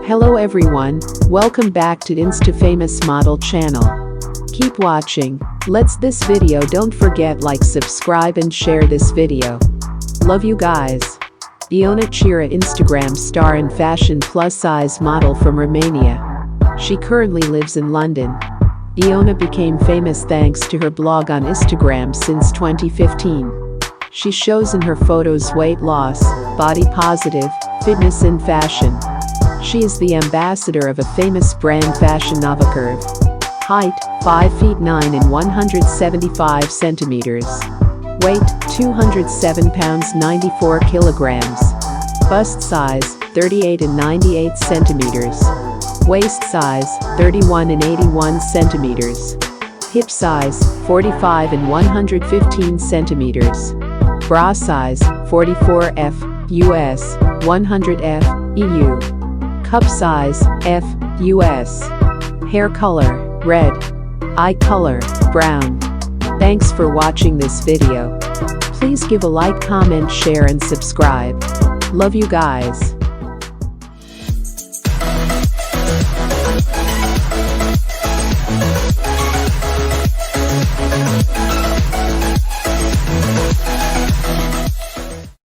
Hello everyone, welcome back to Insta Famous Model channel. Keep watching. Let's this video. Don't forget like, subscribe and share this video. Love you guys. Iona, Instagram star and fashion plus-size model from Romania. She currently lives in London. Iona became famous thanks to her blog on Instagram since 2015. She shows in her photos weight loss, body positive, fitness and fashion. She is the ambassador of a famous brand fashion Curvy. Height, 5 feet 9 and 175 centimeters. Weight, 207 pounds 94 kilograms. Bust size, 38 and 98 centimeters. Waist size, 31 and 81 centimeters. Hip size, 45 and 115 centimeters. Bra size, 44F, US, 100F, EU. Cup size, F, US. Hair color, red. Eye color, brown. Thanks for watching this video. Please give a like, comment, share and subscribe. Love you guys.